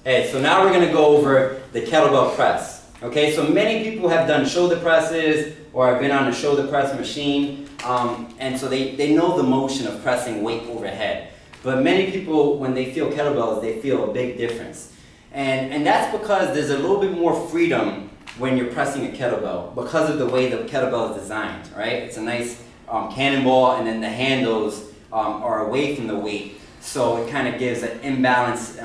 Hey, so now we're going to go over the kettlebell press. Okay, so many people have done shoulder presses or have been on a shoulder press machine, and so they know the motion of pressing weight overhead. But many people, when they feel kettlebells, they feel a big difference. And that's because there's a little bit more freedom when you're pressing a kettlebell because of the way the kettlebell is designed, right? It's a nice cannonball, and then the handles are away from the weight, so it kind of gives an imbalance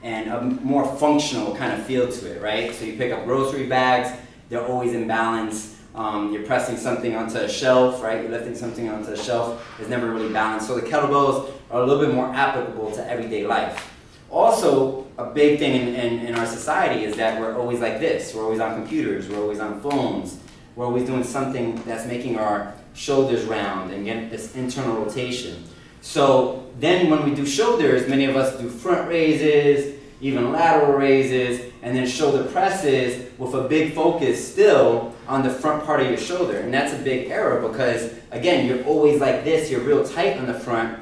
and a more functional kind of feel to it, right? So you pick up grocery bags, they're always in balance. You're pressing something onto a shelf, right? You're lifting something onto a shelf, it's never really balanced. So the kettlebells are a little bit more applicable to everyday life. Also, a big thing in our society is that we're always like this. We're always on computers, we're always on phones, we're always doing something that's making our shoulders round and get this internal rotation. So then when we do shoulders, many of us do front raises, even lateral raises, and then shoulder presses with a big focus still on the front part of your shoulder. And that's a big error because, again, you're always like this, you're real tight on the front.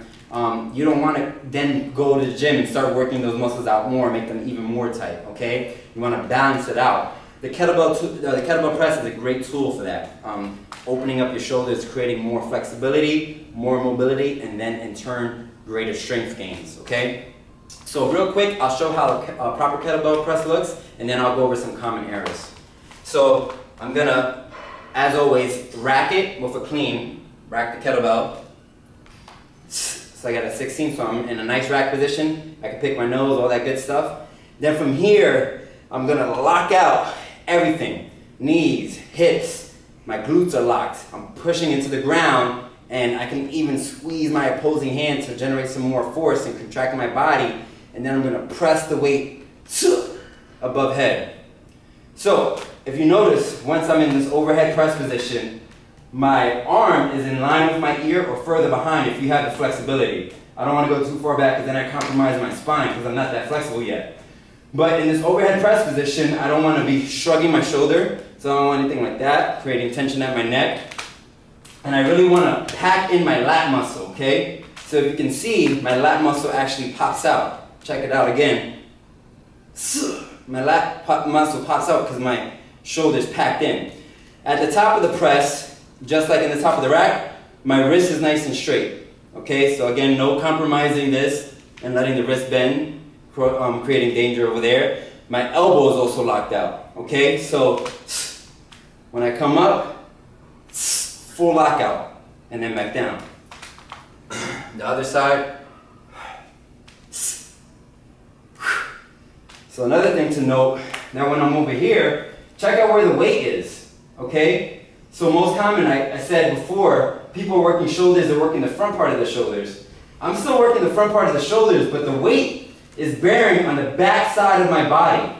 You don't want to then go to the gym and start working those muscles out more, make them even more tight, okay? You want to balance it out. The kettlebell press is a great tool for that. Opening up your shoulders, creating more flexibility, more mobility, and then in turn, greater strength gains, okay? So real quick, I'll show how a proper kettlebell press looks, and then I'll go over some common errors. So I'm gonna, as always, rack it with a clean, rack the kettlebell. So I got a 16, so I'm in a nice rack position. I can pick my nose, all that good stuff. Then from here, I'm gonna lock out everything. Knees, hips, my glutes are locked. I'm pushing into the ground, and I can even squeeze my opposing hand to generate some more force and contract my body. And then I'm gonna press the weight above head. So if you notice, once I'm in this overhead press position, my arm is in line with my ear or further behind if you have the flexibility. I don't want to go too far back because then I compromise my spine because I'm not that flexible yet. But in this overhead press position, I don't want to be shrugging my shoulder, so I don't want anything like that, creating tension at my neck. And I really want to pack in my lat muscle, okay? So if you can see, my lat muscle actually pops out. Check it out again. My lat muscle pops out because my shoulder's packed in. At the top of the press, just like in the top of the rack, my wrist is nice and straight. Okay, so again, no compromising this and letting the wrist bend, creating danger over there. My elbow is also locked out. Okay, so when I come up, full lockout, and then back down. The other side. So another thing to note, now when I'm over here, check out where the weight is, okay? So most common, I said before, people are working shoulders, they're working the front part of the shoulders. I'm still working the front part of the shoulders, but the weight is bearing on the back side of my body.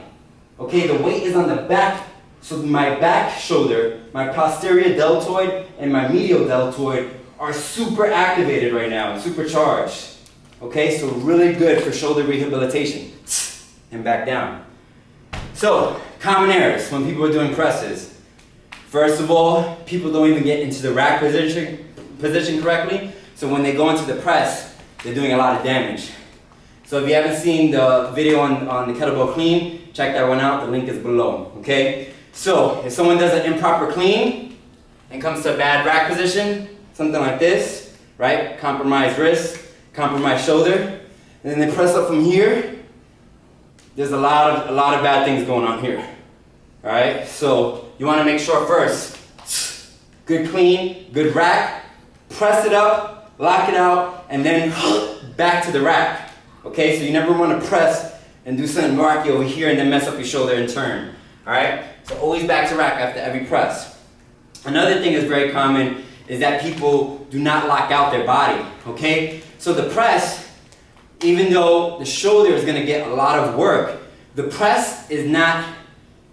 Okay, the weight is on the back, so my back shoulder, my posterior deltoid, and my medial deltoid are super activated right now and supercharged. Okay, so really good for shoulder rehabilitation. And back down. So, common errors when people are doing presses. First of all, people don't even get into the rack position correctly. So when they go into the press, they're doing a lot of damage. So if you haven't seen the video on the kettlebell clean, check that one out. The link is below, okay? So if someone does an improper clean and comes to a bad rack position, something like this, right? Compromised wrist, compromised shoulder, and then they press up from here, there's a lot of bad things going on here. All right, so you want to make sure first, good clean, good rack, press it up, lock it out, and then back to the rack. Okay, so you never want to press and do something rocky over here and then mess up your shoulder and turn. All right, so always back to rack after every press. Another thing that's very common is that people do not lock out their body. Okay, so the press, even though the shoulder is going to get a lot of work, the press is not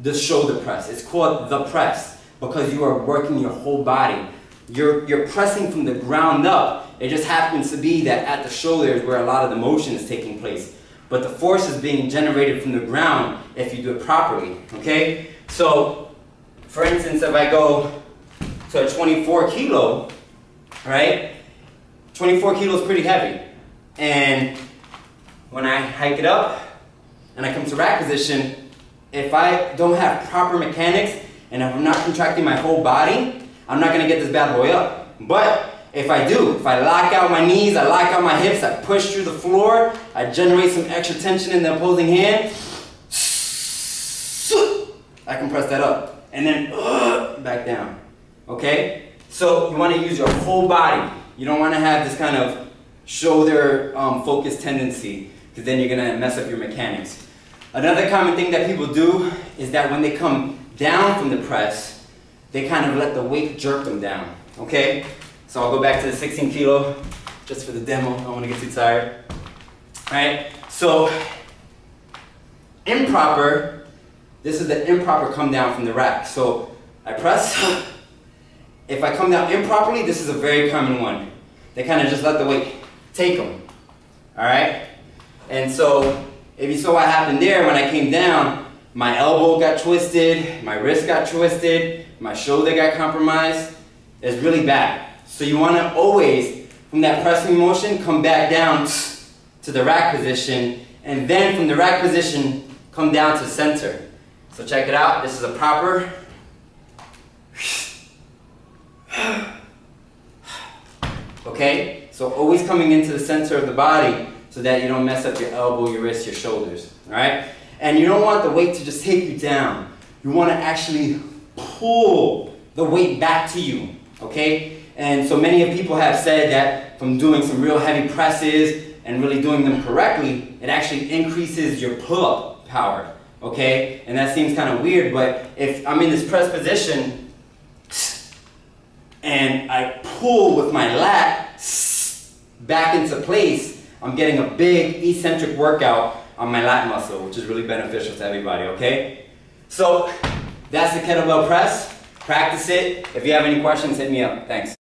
the shoulder press. It's called the press because you are working your whole body. You're pressing from the ground up. It just happens to be that at the shoulder is where a lot of the motion is taking place. But the force is being generated from the ground if you do it properly. Okay? So, for instance, if I go to a 24 kilo, right? 24 kilos is pretty heavy. And when I hike it up, and I come to rack position, if I don't have proper mechanics and if I'm not contracting my whole body, I'm not gonna get this bad boy up. But if I do, if I lock out my knees, I lock out my hips, I push through the floor, I generate some extra tension in the opposing hand, I can press that up, and then back down, okay? So you wanna use your whole body. You don't wanna have this kind of shoulder focused tendency, because then you're gonna mess up your mechanics. Another common thing that people do is that when they come down from the press, they kind of let the weight jerk them down, okay? So I'll go back to the 16 kilo, just for the demo, I don't wanna get too tired. All right, so improper, this is the improper come down from the rack. So I press, if I come down improperly, this is a very common one. They kind of just let the weight take them, all right? And so if you saw what happened there, when I came down, my elbow got twisted, my wrist got twisted, my shoulder got compromised. It's really bad. So you want to always, from that pressing motion, come back down to the rack position, and then from the rack position, come down to center. So check it out, this is a proper. Okay, so always coming into the center of the body so that you don't mess up your elbow, your wrist, your shoulders, all right? And you don't want the weight to just take you down. You want to actually pull the weight back to you, okay? And so many of people have said that from doing some real heavy presses and really doing them correctly, it actually increases your pull-up power, okay? And that seems kind of weird, but if I'm in this press position and I pull with my lat back into place, I'm getting a big eccentric workout on my lat muscle, which is really beneficial to everybody, okay? So that's the kettlebell press. Practice it. If you have any questions, hit me up. Thanks.